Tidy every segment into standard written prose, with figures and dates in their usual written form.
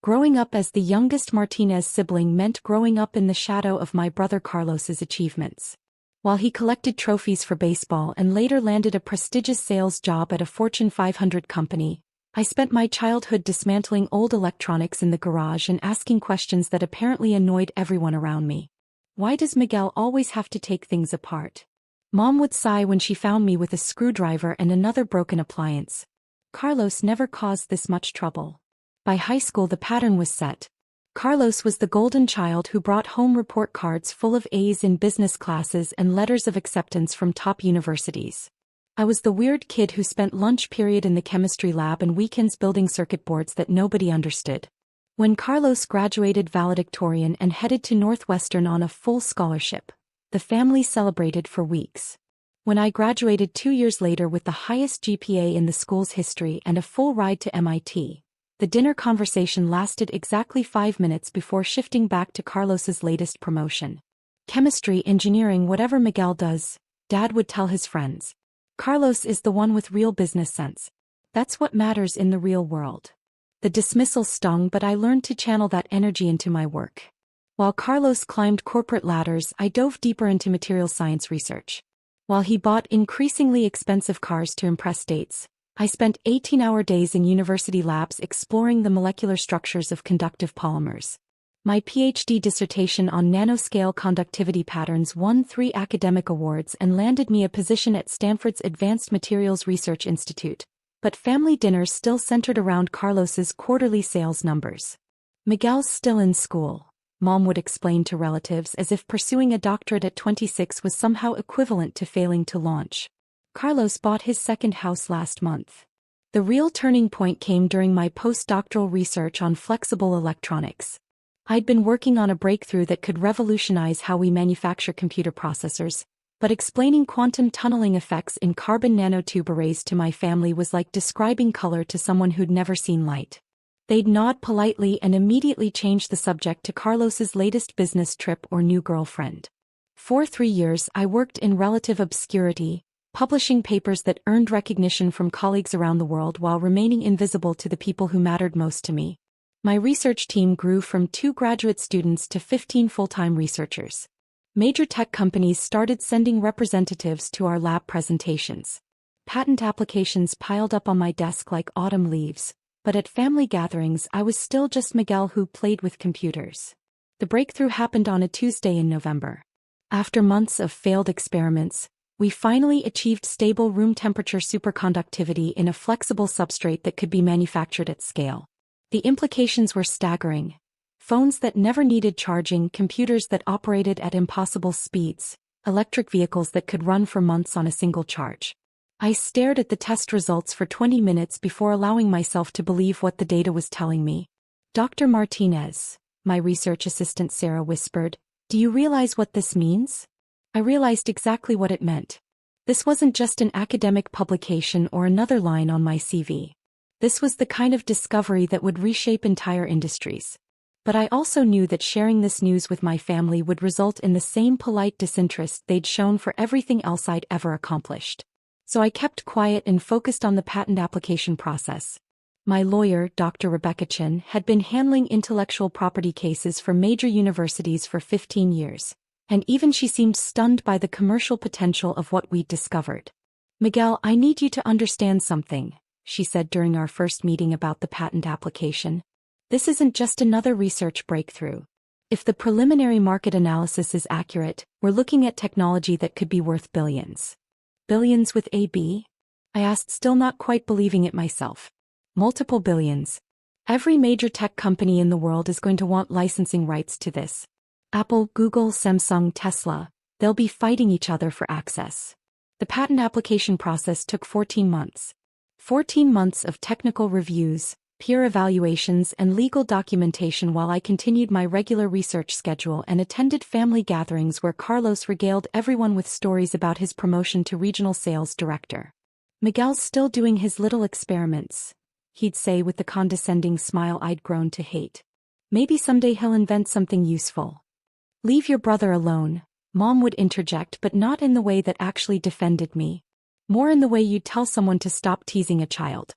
Growing up as the youngest Martinez sibling meant growing up in the shadow of my brother Carlos's achievements. While he collected trophies for baseball and later landed a prestigious sales job at a Fortune 500 company, I spent my childhood dismantling old electronics in the garage and asking questions that apparently annoyed everyone around me. Why does Miguel always have to take things apart? Mom would sigh when she found me with a screwdriver and another broken appliance. Carlos never caused this much trouble. By high school the pattern was set. Carlos was the golden child who brought home report cards full of A's in business classes and letters of acceptance from top universities. I was the weird kid who spent lunch period in the chemistry lab and weekends building circuit boards that nobody understood. When Carlos graduated valedictorian and headed to Northwestern on a full scholarship, the family celebrated for weeks. When I graduated 2 years later with the highest GPA in the school's history and a full ride to MIT, the dinner conversation lasted exactly 5 minutes before shifting back to Carlos's latest promotion. Chemistry, engineering, whatever Miguel does, Dad would tell his friends. Carlos is the one with real business sense. That's what matters in the real world. The dismissal stung, but I learned to channel that energy into my work. While Carlos climbed corporate ladders, I dove deeper into material science research. While he bought increasingly expensive cars to impress dates, I spent 18-hour days in university labs exploring the molecular structures of conductive polymers. My PhD dissertation on nanoscale conductivity patterns won 3 academic awards and landed me a position at Stanford's Advanced Materials Research Institute, but family dinners still centered around Carlos's quarterly sales numbers. Miguel's still in school, Mom would explain to relatives as if pursuing a doctorate at 26 was somehow equivalent to failing to launch. Carlos bought his second house last month. The real turning point came during my postdoctoral research on flexible electronics. I'd been working on a breakthrough that could revolutionize how we manufacture computer processors, but explaining quantum tunneling effects in carbon nanotube arrays to my family was like describing color to someone who'd never seen light. They'd nod politely and immediately change the subject to Carlos's latest business trip or new girlfriend. For 3 years I worked in relative obscurity, publishing papers that earned recognition from colleagues around the world while remaining invisible to the people who mattered most to me. My research team grew from 2 graduate students to 15 full-time researchers. Major tech companies started sending representatives to our lab presentations. Patent applications piled up on my desk like autumn leaves, but at family gatherings I was still just Miguel who played with computers. The breakthrough happened on a Tuesday in November. After months of failed experiments, we finally achieved stable room temperature superconductivity in a flexible substrate that could be manufactured at scale. The implications were staggering. Phones that never needed charging, computers that operated at impossible speeds, electric vehicles that could run for months on a single charge. I stared at the test results for 20 minutes before allowing myself to believe what the data was telling me. "Dr. Martinez," my research assistant Sarah whispered, "do you realize what this means?" I realized exactly what it meant. This wasn't just an academic publication or another line on my CV. This was the kind of discovery that would reshape entire industries. But I also knew that sharing this news with my family would result in the same polite disinterest they'd shown for everything else I'd ever accomplished. So I kept quiet and focused on the patent application process. My lawyer, Dr. Rebecca Chin, had been handling intellectual property cases for major universities for 15 years. And even she seemed stunned by the commercial potential of what we'd discovered. "Miguel, I need you to understand something," she said during our first meeting about the patent application. "This isn't just another research breakthrough. If the preliminary market analysis is accurate, we're looking at technology that could be worth billions." "Billions with a B?" I asked, still not quite believing it myself. "Multiple billions. Every major tech company in the world is going to want licensing rights to this. Apple, Google, Samsung, Tesla, they'll be fighting each other for access." The patent application process took 14 months. 14 months of technical reviews, peer evaluations, and legal documentation while I continued my regular research schedule and attended family gatherings where Carlos regaled everyone with stories about his promotion to regional sales director. "Miguel's still doing his little experiments," he'd say with the condescending smile I'd grown to hate. "Maybe someday he'll invent something useful." "Leave your brother alone," Mom would interject, but not in the way that actually defended me. More in the way you'd tell someone to stop teasing a child.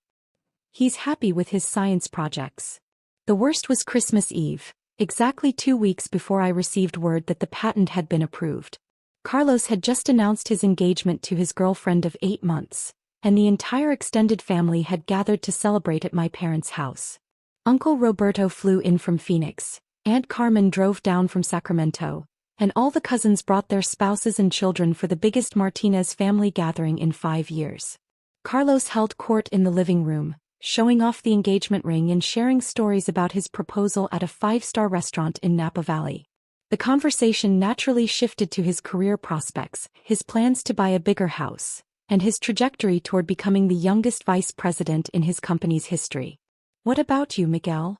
"He's happy with his science projects." The worst was Christmas Eve, exactly 2 weeks before I received word that the patent had been approved. Carlos had just announced his engagement to his girlfriend of 8 months, and the entire extended family had gathered to celebrate at my parents' house. Uncle Roberto flew in from Phoenix, Aunt Carmen drove down from Sacramento, and all the cousins brought their spouses and children for the biggest Martinez family gathering in 5 years. Carlos held court in the living room, showing off the engagement ring and sharing stories about his proposal at a 5-star restaurant in Napa Valley. The conversation naturally shifted to his career prospects, his plans to buy a bigger house, and his trajectory toward becoming the youngest vice president in his company's history. "What about you, Miguel?"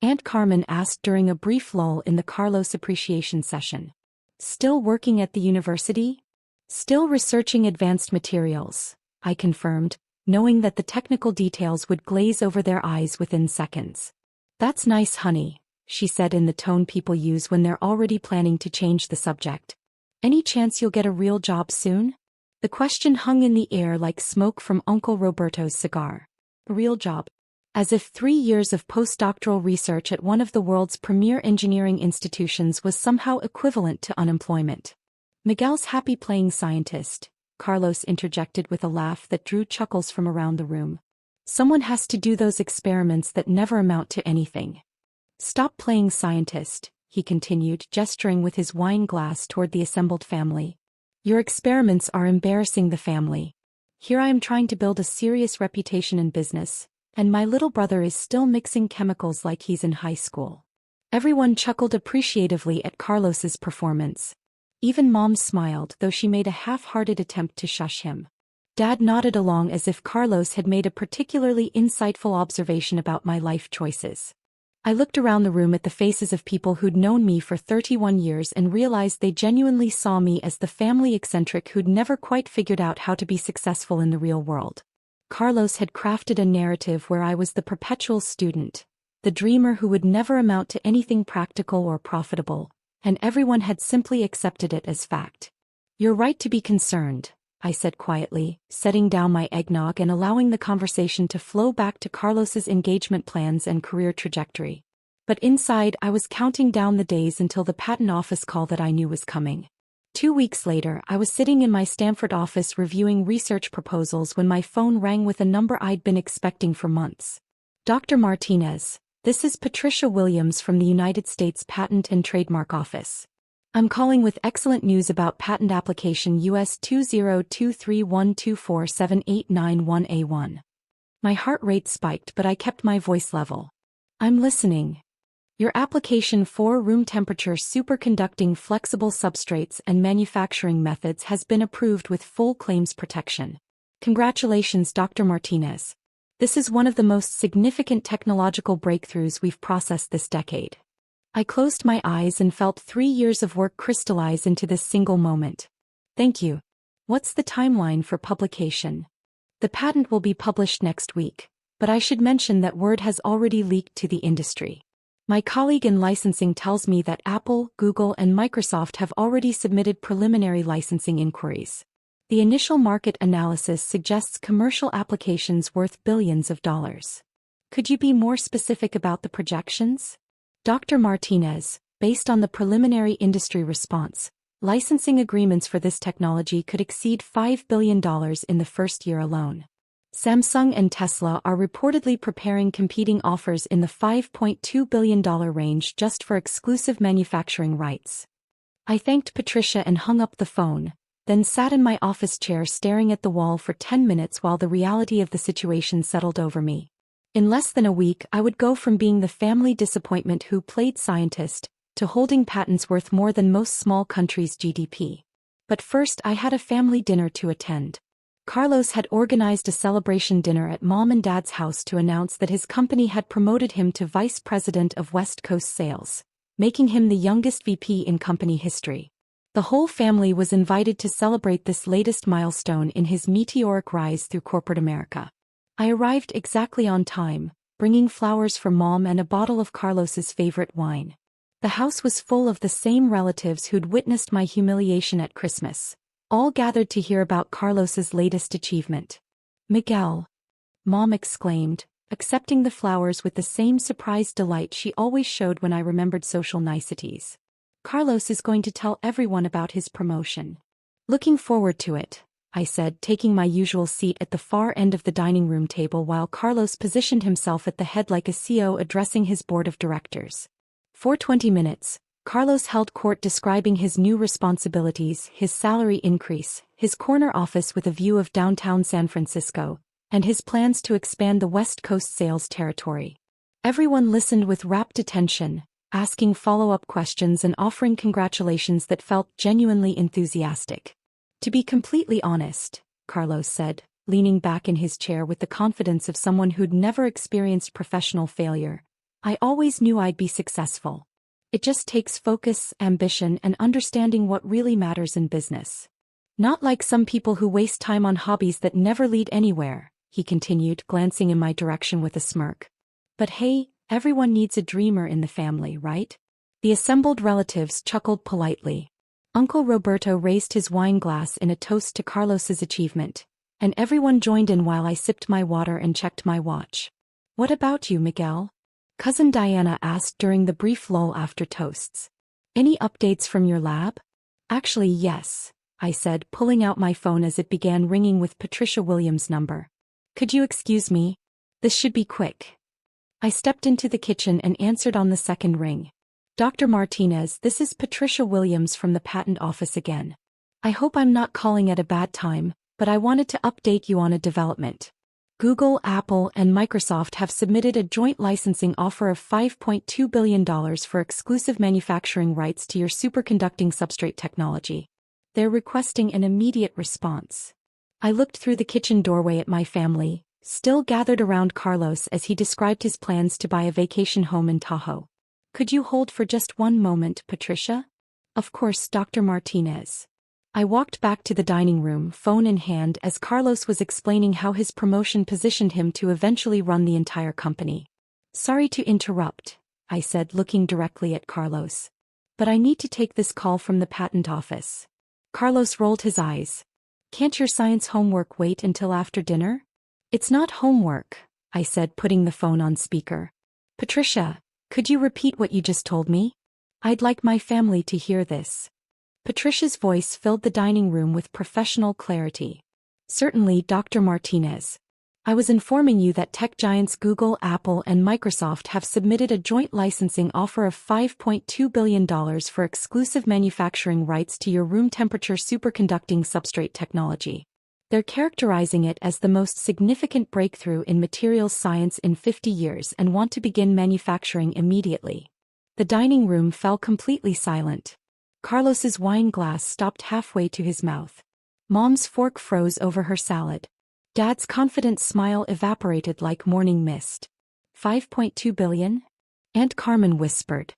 Aunt Carmen asked during a brief lull in the Carlos appreciation session. "Still working at the university?" "Still researching advanced materials," I confirmed, knowing that the technical details would glaze over their eyes within seconds. "That's nice, honey," she said in the tone people use when they're already planning to change the subject. "Any chance you'll get a real job soon?" The question hung in the air like smoke from Uncle Roberto's cigar. A real job. As if 3 years of postdoctoral research at one of the world's premier engineering institutions was somehow equivalent to unemployment. "Miguel's happy playing scientist," Carlos interjected with a laugh that drew chuckles from around the room. "Someone has to do those experiments that never amount to anything." "Stop playing scientist," he continued, gesturing with his wine glass toward the assembled family. "Your experiments are embarrassing the family. Here I am trying to build a serious reputation in business, and my little brother is still mixing chemicals like he's in high school." Everyone chuckled appreciatively at Carlos's performance. Even Mom smiled, though she made a half-hearted attempt to shush him. Dad nodded along as if Carlos had made a particularly insightful observation about my life choices. I looked around the room at the faces of people who'd known me for 31 years and realized they genuinely saw me as the family eccentric who'd never quite figured out how to be successful in the real world. Carlos had crafted a narrative where I was the perpetual student, the dreamer who would never amount to anything practical or profitable, and everyone had simply accepted it as fact. "You're right to be concerned," I said quietly, setting down my eggnog and allowing the conversation to flow back to Carlos's engagement plans and career trajectory. But inside I was counting down the days until the patent office call that I knew was coming. 2 weeks later, I was sitting in my Stanford office reviewing research proposals when my phone rang with a number I'd been expecting for months. "Dr. Martinez, this is Patricia Williams from the United States Patent and Trademark Office. I'm calling with excellent news about patent application US 20231247891A1. My heart rate spiked, but I kept my voice level. "I'm listening. Your application for room temperature superconducting flexible substrates and manufacturing methods has been approved with full claims protection. Congratulations, Dr. Martinez. This is one of the most significant technological breakthroughs we've processed this decade." I closed my eyes and felt 3 years of work crystallize into this single moment. "Thank you. What's the timeline for publication?" "The patent will be published next week, but I should mention that word has already leaked to the industry. My colleague in licensing tells me that Apple, Google, and Microsoft have already submitted preliminary licensing inquiries. The initial market analysis suggests commercial applications worth billions of dollars. Could you be more specific about the projections?" "Dr. Martinez, based on the preliminary industry response, licensing agreements for this technology could exceed $5 billion in the first year alone. Samsung and Tesla are reportedly preparing competing offers in the $5.2 billion range just for exclusive manufacturing rights." I thanked Patricia and hung up the phone, then sat in my office chair staring at the wall for 10 minutes while the reality of the situation settled over me. In less than a week, I would go from being the family disappointment who played scientist to holding patents worth more than most small countries' GDP. But first, I had a family dinner to attend. Carlos had organized a celebration dinner at Mom and Dad's house to announce that his company had promoted him to Vice President of West Coast Sales, making him the youngest VP in company history. The whole family was invited to celebrate this latest milestone in his meteoric rise through corporate America. I arrived exactly on time, bringing flowers for Mom and a bottle of Carlos's favorite wine. The house was full of the same relatives who'd witnessed my humiliation at Christmas, all gathered to hear about Carlos's latest achievement. "Miguel," Mom exclaimed, accepting the flowers with the same surprised delight she always showed when I remembered social niceties. Carlos is going to tell everyone about his promotion. Looking forward to it, I said, taking my usual seat at the far end of the dining room table while Carlos positioned himself at the head like a CEO addressing his board of directors. For 20 minutes, Carlos held court describing his new responsibilities, his salary increase, his corner office with a view of downtown San Francisco, and his plans to expand the West Coast sales territory. Everyone listened with rapt attention, asking follow-up questions and offering congratulations that felt genuinely enthusiastic. To be completely honest, Carlos said, leaning back in his chair with the confidence of someone who'd never experienced professional failure, I always knew I'd be successful. It just takes focus, ambition, and understanding what really matters in business. Not like some people who waste time on hobbies that never lead anywhere, he continued, glancing in my direction with a smirk. But hey, everyone needs a dreamer in the family, right? The assembled relatives chuckled politely. Uncle Roberto raised his wine glass in a toast to Carlos's achievement, and everyone joined in while I sipped my water and checked my watch. What about you, Miguel? Cousin Diana asked during the brief lull after toasts. Any updates from your lab? Actually, yes, I said, pulling out my phone as it began ringing with Patricia Williams' number. Could you excuse me? This should be quick. I stepped into the kitchen and answered on the second ring. Dr. Martinez, this is Patricia Williams from the patent office again. I hope I'm not calling at a bad time, but I wanted to update you on a development. Google, Apple, and Microsoft have submitted a joint licensing offer of $5.2 billion for exclusive manufacturing rights to your superconducting substrate technology. They're requesting an immediate response. I looked through the kitchen doorway at my family, still gathered around Carlos as he described his plans to buy a vacation home in Tahoe. Could you hold for just one moment, Patricia? Of course, Dr. Martinez. I walked back to the dining room, phone in hand, as Carlos was explaining how his promotion positioned him to eventually run the entire company. Sorry to interrupt, I said, looking directly at Carlos. But I need to take this call from the patent office. Carlos rolled his eyes. Can't your science homework wait until after dinner? It's not homework, I said, putting the phone on speaker. Patricia, could you repeat what you just told me? I'd like my family to hear this. Patricia's voice filled the dining room with professional clarity. Certainly, Dr. Martinez. I was informing you that tech giants Google, Apple, and Microsoft have submitted a joint licensing offer of $5.2 billion for exclusive manufacturing rights to your room temperature superconducting substrate technology. They're characterizing it as the most significant breakthrough in materials science in 50 years and want to begin manufacturing immediately. The dining room fell completely silent. Carlos's wine glass stopped halfway to his mouth. Mom's fork froze over her salad. Dad's confident smile evaporated like morning mist. $5.2 billion? Aunt Carmen whispered.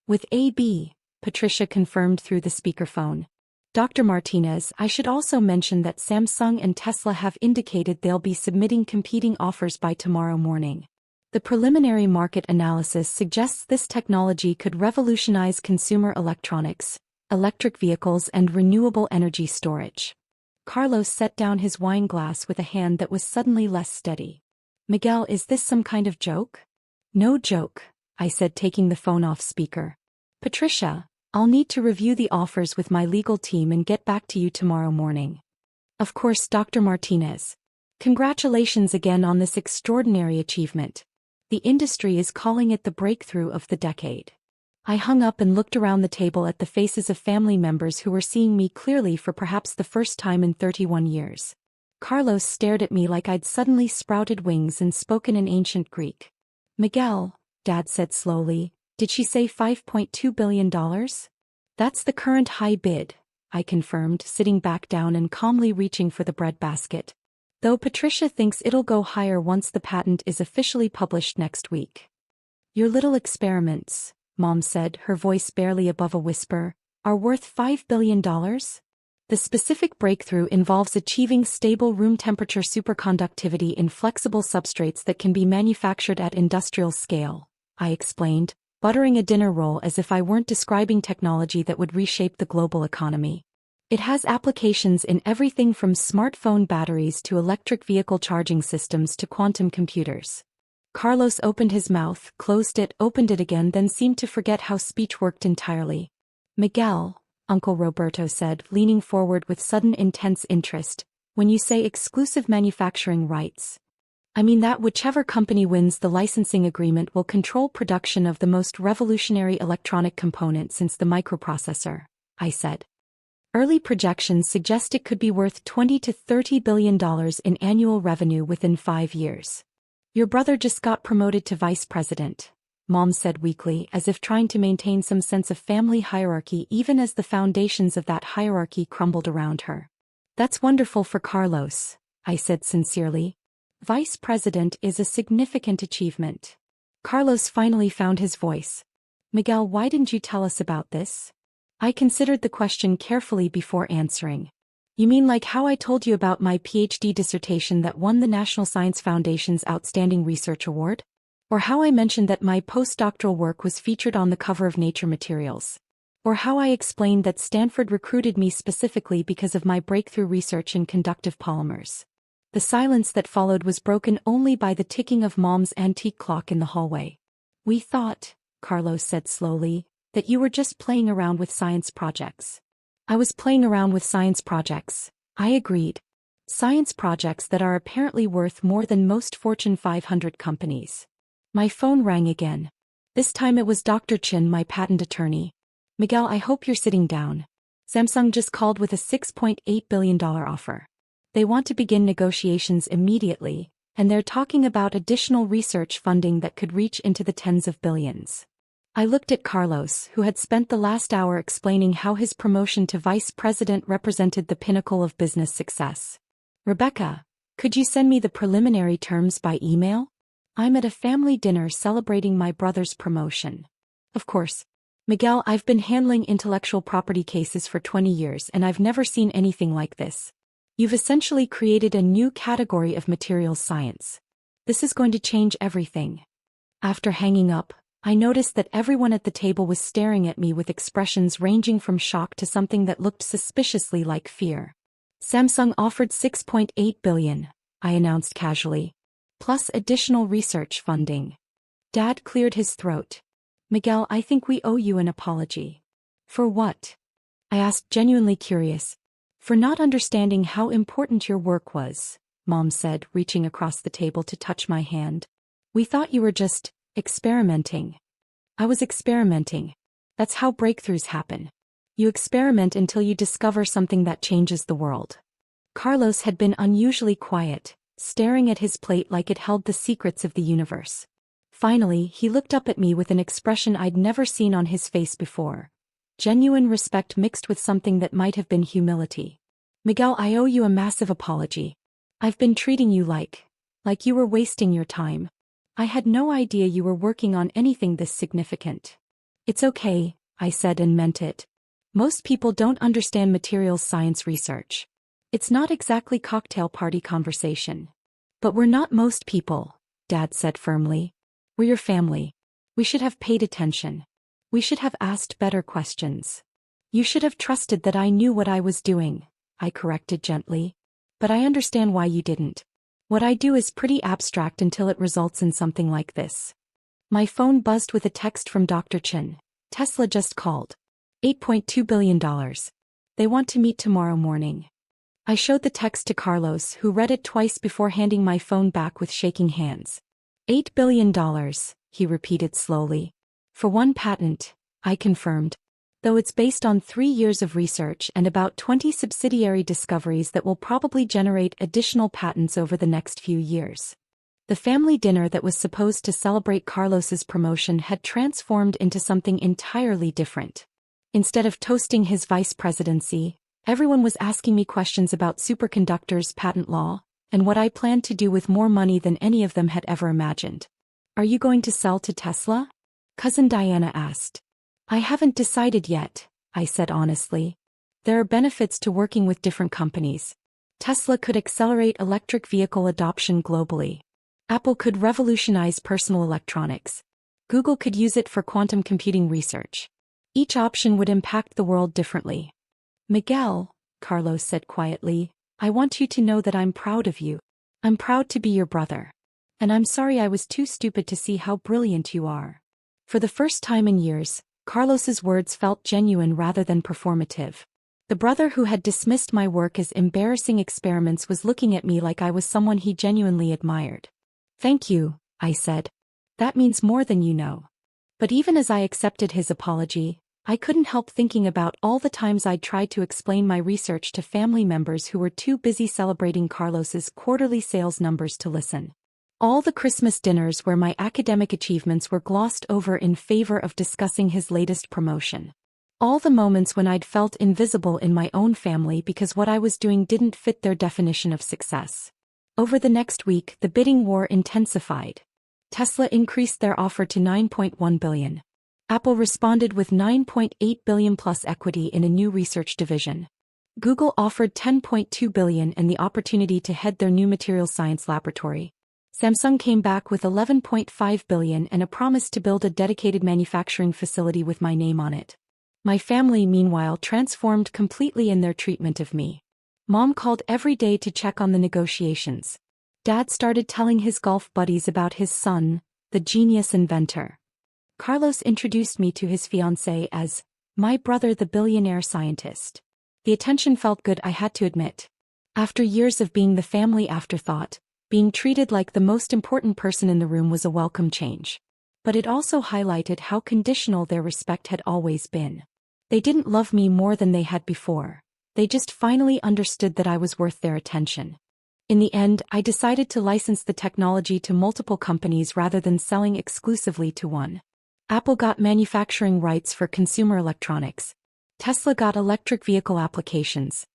With AB, Patricia confirmed through the speakerphone. Dr. Martinez, I should also mention that Samsung and Tesla have indicated they'll be submitting competing offers by tomorrow morning. The preliminary market analysis suggests this technology could revolutionize consumer electronics, electric vehicles, and renewable energy storage. Carlos set down his wine glass with a hand that was suddenly less steady. Miguel, is this some kind of joke? No joke, I said, taking the phone off speaker. Patricia, I'll need to review the offers with my legal team and get back to you tomorrow morning. Of course, Dr. Martinez. Congratulations again on this extraordinary achievement. The industry is calling it the breakthrough of the decade. I hung up and looked around the table at the faces of family members who were seeing me clearly for perhaps the first time in 31 years. Carlos stared at me like I'd suddenly sprouted wings and spoken in ancient Greek. Miguel, Dad said slowly, did she say $5.2 billion? That's the current high bid, I confirmed, sitting back down and calmly reaching for the breadbasket. Though Patricia thinks it'll go higher once the patent is officially published next week. Your little experiments, Mom said, her voice barely above a whisper, are worth $5 billion? The specific breakthrough involves achieving stable room temperature superconductivity in flexible substrates that can be manufactured at industrial scale, I explained, buttering a dinner roll as if I weren't describing technology that would reshape the global economy. It has applications in everything from smartphone batteries to electric vehicle charging systems to quantum computers. Carlos opened his mouth, closed it, opened it again, then seemed to forget how speech worked entirely. Miguel, Uncle Roberto said, leaning forward with sudden intense interest, when you say exclusive manufacturing rights, I mean that whichever company wins the licensing agreement will control production of the most revolutionary electronic component since the microprocessor, I said. Early projections suggest it could be worth $20 to $30 billion in annual revenue within 5 years. Your brother just got promoted to vice president, Mom said weakly, as if trying to maintain some sense of family hierarchy even as the foundations of that hierarchy crumbled around her. That's wonderful for Carlos, I said sincerely. Vice president is a significant achievement. Carlos finally found his voice. Miguel, why didn't you tell us about this? I considered the question carefully before answering. You mean like how I told you about my PhD dissertation that won the National Science Foundation's Outstanding Research Award? Or how I mentioned that my postdoctoral work was featured on the cover of Nature Materials? Or how I explained that Stanford recruited me specifically because of my breakthrough research in conductive polymers? The silence that followed was broken only by the ticking of Mom's antique clock in the hallway. We thought, Carlos said slowly, that you were just playing around with science projects. I was playing around with science projects, I agreed. Science projects that are apparently worth more than most Fortune 500 companies. My phone rang again. This time it was Dr. Chin, my patent attorney. Miguel, I hope you're sitting down. Samsung just called with a $6.8 billion offer. They want to begin negotiations immediately, and they're talking about additional research funding that could reach into the tens of billions. I looked at Carlos, who had spent the last hour explaining how his promotion to vice president represented the pinnacle of business success. Rebecca, could you send me the preliminary terms by email? I'm at a family dinner celebrating my brother's promotion. Of course. Miguel, I've been handling intellectual property cases for 20 years and I've never seen anything like this. You've essentially created a new category of materials science. This is going to change everything. After hanging up, I noticed that everyone at the table was staring at me with expressions ranging from shock to something that looked suspiciously like fear. Samsung offered $6.8 billion, I announced casually. Plus additional research funding. Dad cleared his throat. Miguel, I think we owe you an apology. For what? I asked, genuinely curious. For not understanding how important your work was, Mom said, reaching across the table to touch my hand. We thought you were just experimenting. I was experimenting. That's how breakthroughs happen. You experiment until you discover something that changes the world. Carlos had been unusually quiet, staring at his plate like it held the secrets of the universe. Finally, he looked up at me with an expression I'd never seen on his face before. Genuine respect mixed with something that might have been humility. Miguel, I owe you a massive apology. I've been treating you like you were wasting your time. I had no idea you were working on anything this significant. It's okay, I said and meant it. Most people don't understand materials science research. It's not exactly cocktail party conversation. But we're not most people, Dad said firmly. We're your family. We should have paid attention. We should have asked better questions. You should have trusted that I knew what I was doing, I corrected gently. But I understand why you didn't. What I do is pretty abstract until it results in something like this. My phone buzzed with a text from Dr. Chin. Tesla just called. $8.2 billion. They want to meet tomorrow morning. I showed the text to Carlos, who read it twice before handing my phone back with shaking hands. $8 billion, he repeated slowly. For one patent, I confirmed. Though it's based on 3 years of research and about 20 subsidiary discoveries that will probably generate additional patents over the next few years. The family dinner that was supposed to celebrate Carlos's promotion had transformed into something entirely different. Instead of toasting his vice presidency, everyone was asking me questions about superconductors, patent law, and what I planned to do with more money than any of them had ever imagined. Are you going to sell to Tesla? Cousin Diana asked. I haven't decided yet, I said honestly. There are benefits to working with different companies. Tesla could accelerate electric vehicle adoption globally. Apple could revolutionize personal electronics. Google could use it for quantum computing research. Each option would impact the world differently. Miguel, Carlos said quietly, I want you to know that I'm proud of you. I'm proud to be your brother. And I'm sorry I was too stupid to see how brilliant you are. For the first time in years, Carlos's words felt genuine rather than performative. The brother who had dismissed my work as embarrassing experiments was looking at me like I was someone he genuinely admired. "Thank you," I said. "That means more than you know." But even as I accepted his apology, I couldn't help thinking about all the times I'd tried to explain my research to family members who were too busy celebrating Carlos's quarterly sales numbers to listen. All the Christmas dinners where my academic achievements were glossed over in favor of discussing his latest promotion. All the moments when I'd felt invisible in my own family because what I was doing didn't fit their definition of success. Over the next week, the bidding war intensified. Tesla increased their offer to $9.1 billion. Apple responded with $9.8 billion plus equity in a new research division. Google offered $10.2 billion and the opportunity to head their new materials science laboratory. Samsung came back with $11.5 billion and a promise to build a dedicated manufacturing facility with my name on it. My family, meanwhile, transformed completely in their treatment of me. Mom called every day to check on the negotiations. Dad started telling his golf buddies about his son, the genius inventor. Carlos introduced me to his fiancée as my brother, the billionaire scientist. The attention felt good, I had to admit. After years of being the family afterthought, being treated like the most important person in the room was a welcome change. But it also highlighted how conditional their respect had always been. They didn't love me more than they had before. They just finally understood that I was worth their attention. In the end, I decided to license the technology to multiple companies rather than selling exclusively to one. Apple got manufacturing rights for consumer electronics. Tesla got electric vehicle applications.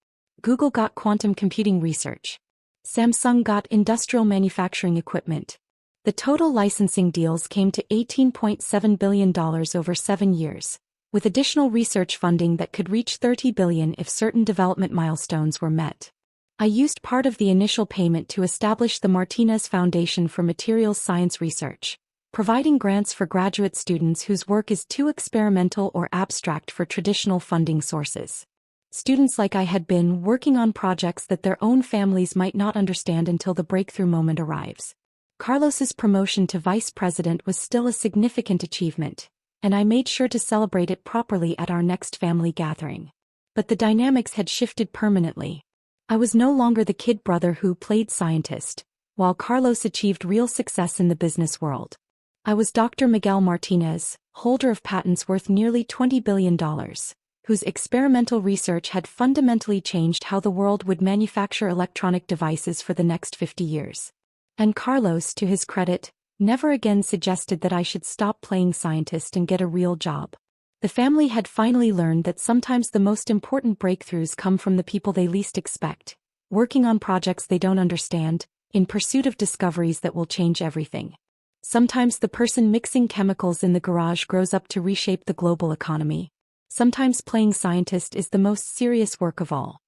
Google got quantum computing research. Samsung got industrial manufacturing equipment. The total licensing deals came to $18.7 billion over 7 years, with additional research funding that could reach $30 billion if certain development milestones were met. I used part of the initial payment to establish the Martinez Foundation for Materials Science Research, providing grants for graduate students whose work is too experimental or abstract for traditional funding sources. Students like I had been working on projects that their own families might not understand until the breakthrough moment arrives. Carlos's promotion to vice president was still a significant achievement, and I made sure to celebrate it properly at our next family gathering. But the dynamics had shifted permanently. I was no longer the kid brother who played scientist, while Carlos achieved real success in the business world. I was Dr. Miguel Martinez, holder of patents worth nearly $20 billion, whose experimental research had fundamentally changed how the world would manufacture electronic devices for the next 50 years. And Carlos, to his credit, never again suggested that I should stop playing scientist and get a real job. The family had finally learned that sometimes the most important breakthroughs come from the people they least expect, working on projects they don't understand, in pursuit of discoveries that will change everything. Sometimes the person mixing chemicals in the garage grows up to reshape the global economy. Sometimes playing scientist is the most serious work of all.